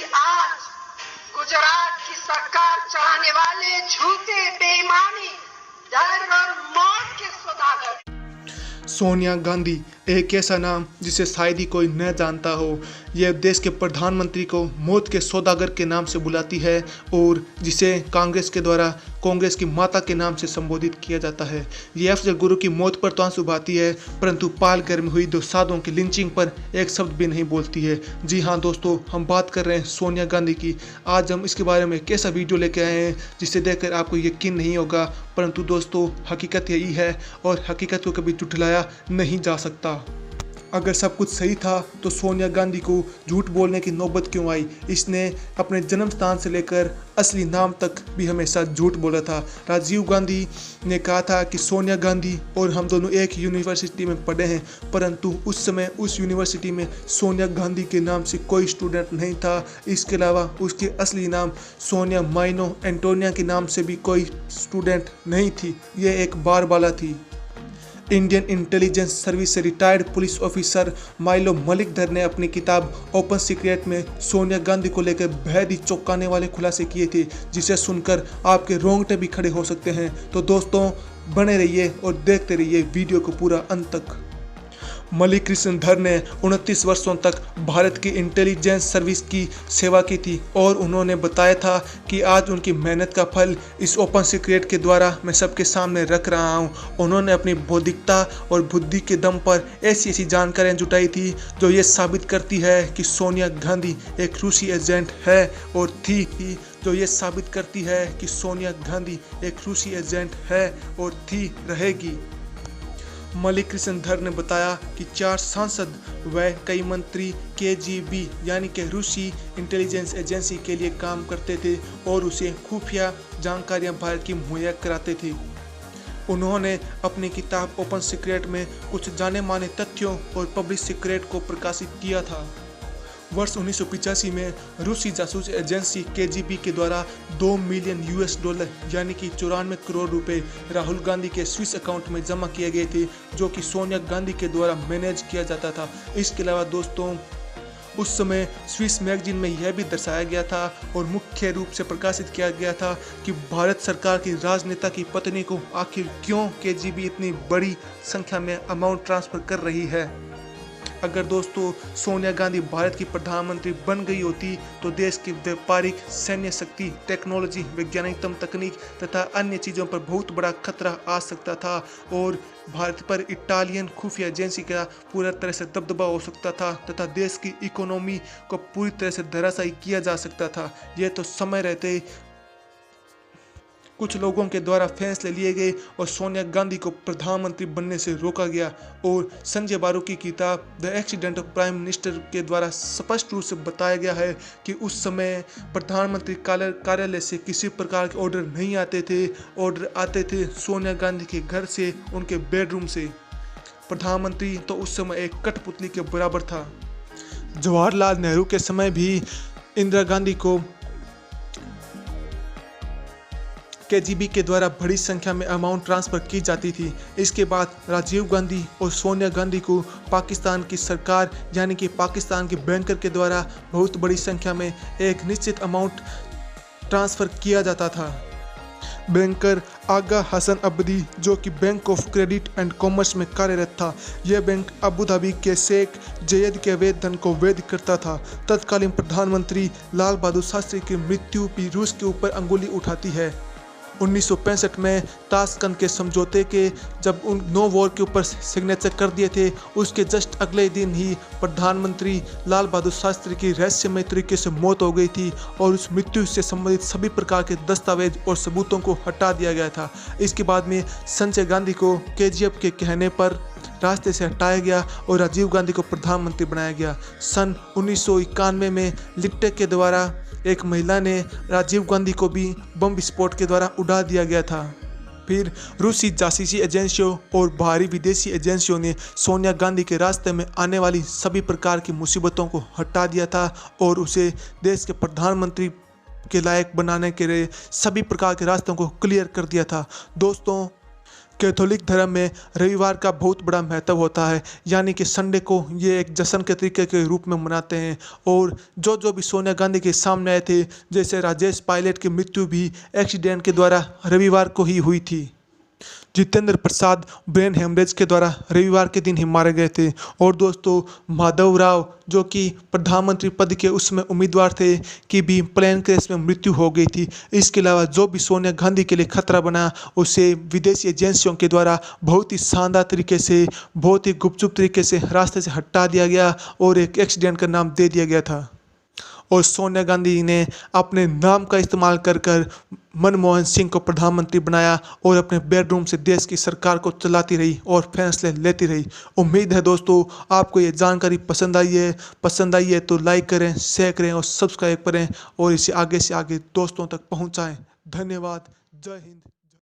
आज गुजरात की सरकार चलाने वाले झूठे, बेईमानी, डर और मौत के सौदागर सोनिया गांधी एक ऐसा नाम जिसे शायद ही कोई न जानता हो। यह देश के प्रधानमंत्री को मौत के सौदागर के नाम से बुलाती है और जिसे कांग्रेस के द्वारा कांग्रेस की माता के नाम से संबोधित किया जाता है। ये अफजल गुरु की मौत पर तो आंसू बहाती है, परंतु पालघर में हुई 2 साधुओं की लिंचिंग पर एक शब्द भी नहीं बोलती है। जी हाँ दोस्तों, हम बात कर रहे हैं सोनिया गांधी की। आज हम इसके बारे में एक ऐसा वीडियो लेके आए हैं जिसे देखकर आपको यकीन नहीं होगा, परंतु दोस्तों हकीकत यही है और हकीकत को कभी झुठलाया नहीं जा सकता। अगर सब कुछ सही था तो सोनिया गांधी को झूठ बोलने की नौबत क्यों आई? इसने अपने जन्म स्थान से लेकर असली नाम तक भी हमेशा झूठ बोला था। राजीव गांधी ने कहा था कि सोनिया गांधी और हम दोनों एक यूनिवर्सिटी में पढ़े हैं, परंतु उस समय उस यूनिवर्सिटी में सोनिया गांधी के नाम से कोई स्टूडेंट नहीं था। इसके अलावा उसके असली नाम सोनिया माइनो एंटोनिया के नाम से भी कोई स्टूडेंट नहीं थी। ये एक बारबाला थी। इंडियन इंटेलिजेंस सर्विस से रिटायर्ड पुलिस ऑफिसर माइलो मलिकधर ने अपनी किताब ओपन सीक्रेट में सोनिया गांधी को लेकर बेहद ही चौंकाने वाले खुलासे किए थे, जिसे सुनकर आपके रोंगटे भी खड़े हो सकते हैं। तो दोस्तों बने रहिए और देखते रहिए वीडियो को पूरा अंत तक। मलिक कृष्ण धर ने 29 वर्षों तक भारत की इंटेलिजेंस सर्विस की सेवा की थी और उन्होंने बताया था कि आज उनकी मेहनत का फल इस ओपन सीक्रेट के द्वारा मैं सबके सामने रख रहा हूं। उन्होंने अपनी बौद्धिकता और बुद्धि के दम पर ऐसी ऐसी जानकारियां जुटाई थी जो ये साबित करती है कि सोनिया गांधी एक रूसी एजेंट है और थी जो ये साबित करती है कि सोनिया गांधी एक रूसी एजेंट है और थी रहेगी। मलिक कृष्ण धर ने बताया कि 4 सांसद व कई मंत्री KGB यानी कि रूसी इंटेलिजेंस एजेंसी के लिए काम करते थे और उसे खुफिया जानकारियां भारत की मुहैया कराते थे। उन्होंने अपनी किताब ओपन सीक्रेट में कुछ जाने माने तथ्यों और पब्लिक सीक्रेट को प्रकाशित किया था। वर्ष 1985 में रूसी जासूस एजेंसी KGB के द्वारा $2 मिलियन यानी कि 94 करोड़ रुपए राहुल गांधी के स्विस अकाउंट में जमा किए गए थे, जो कि सोनिया गांधी के द्वारा मैनेज किया जाता था। इसके अलावा दोस्तों उस समय स्विस मैगजीन में यह भी दर्शाया गया था और मुख्य रूप से प्रकाशित किया गया था कि भारत सरकार की राजनेता की पत्नी को आखिर क्यों KGB इतनी बड़ी संख्या में अमाउंट ट्रांसफर कर रही है। अगर दोस्तों सोनिया गांधी भारत की प्रधानमंत्री बन गई होती तो देश की व्यापारिक, सैन्य शक्ति, टेक्नोलॉजी, वैज्ञानिकतम तकनीक तथा अन्य चीज़ों पर बहुत बड़ा खतरा आ सकता था और भारत पर इटालियन खुफिया एजेंसी का पूरी तरह से दबदबा हो सकता था तथा देश की इकोनॉमी को पूरी तरह से धराशायी किया जा सकता था। यह तो समय रहते कुछ लोगों के द्वारा फैसले लिए गए और सोनिया गांधी को प्रधानमंत्री बनने से रोका गया और संजय बारू की किताब the accident of prime minister के द्वारा स्पष्ट रूप से बताया गया है कि उस समय प्रधानमंत्री कार्यालय से किसी प्रकार के ऑर्डर नहीं आते थे। ऑर्डर आते थे सोनिया गांधी के घर से, उनके बेडरूम से। प्रधानमंत्री तो उस समय एक कठपुतली के बराबर था। जवाहरलाल नेहरू के समय भी इंदिरा गांधी को KGB के द्वारा बड़ी संख्या में अमाउंट ट्रांसफ़र की जाती थी। इसके बाद राजीव गांधी और सोनिया गांधी को पाकिस्तान की सरकार यानी कि पाकिस्तान के बैंकर के द्वारा बहुत बड़ी संख्या में एक निश्चित अमाउंट ट्रांसफ़र किया जाता था। बैंकर आगा हसन अब्दी, जो कि bank of credit and commerce में कार्यरत था, यह बैंक अबू धाबी के शेख जयद के अवैध धन को वैध करता था। तत्कालीन प्रधानमंत्री लाल बहादुर शास्त्री की मृत्यु भी रूस के ऊपर अंगुली उठाती है। 1965 में ताशकंद के समझौते के जब उन नो वॉर के ऊपर सिग्नेचर कर दिए थे, उसके जस्ट अगले दिन ही प्रधानमंत्री लाल बहादुर शास्त्री की रहस्यमय तरीके से मौत हो गई थी और उस मृत्यु से संबंधित सभी प्रकार के दस्तावेज और सबूतों को हटा दिया गया था। इसके बाद में संजय गांधी को KGB के कहने पर रास्ते से हटाया गया और राजीव गांधी को प्रधानमंत्री बनाया गया। सन 1991 में लिट्टे के द्वारा एक महिला ने राजीव गांधी को भी बम विस्फोट के द्वारा उड़ा दिया गया था। फिर रूसी जासूसी एजेंसियों और बाहरी विदेशी एजेंसियों ने सोनिया गांधी के रास्ते में आने वाली सभी प्रकार की मुसीबतों को हटा दिया था और उसे देश के प्रधानमंत्री के लायक बनाने के लिए सभी प्रकार के रास्तों को क्लियर कर दिया था। दोस्तों कैथोलिक धर्म में रविवार का बहुत बड़ा महत्व होता है, यानी कि संडे को ये एक जश्न के तरीके के रूप में मनाते हैं। और जो भी सोनिया गांधी के सामने आए थे, जैसे राजेश पायलट की मृत्यु भी एक्सीडेंट के द्वारा रविवार को ही हुई थी। जितेंद्र प्रसाद ब्रेन हेमरेज के द्वारा रविवार के दिन ही मारे गए थे। और दोस्तों, माधव राव जो कि प्रधानमंत्री पद के उसमें उम्मीदवार थे कि भी प्लेन क्रैश में मृत्यु हो गई थी। इसके अलावा जो भी सोनिया गांधी के लिए खतरा बना, उसे विदेशी एजेंसियों के द्वारा बहुत ही शानदार तरीके से, बहुत ही गुपचुप तरीके से रास्ते से हटा दिया गया और एक एक्सीडेंट का नाम दे दिया गया था। और सोनिया गांधी ने अपने नाम का इस्तेमाल कर मनमोहन सिंह को प्रधानमंत्री बनाया और अपने बेडरूम से देश की सरकार को चलाती रही और फैसले लेती रही। उम्मीद है दोस्तों आपको ये जानकारी पसंद आई है तो लाइक करें, शेयर करें और सब्सक्राइब करें और इसे आगे से आगे दोस्तों तक पहुंचाएं। धन्यवाद। जय हिंद।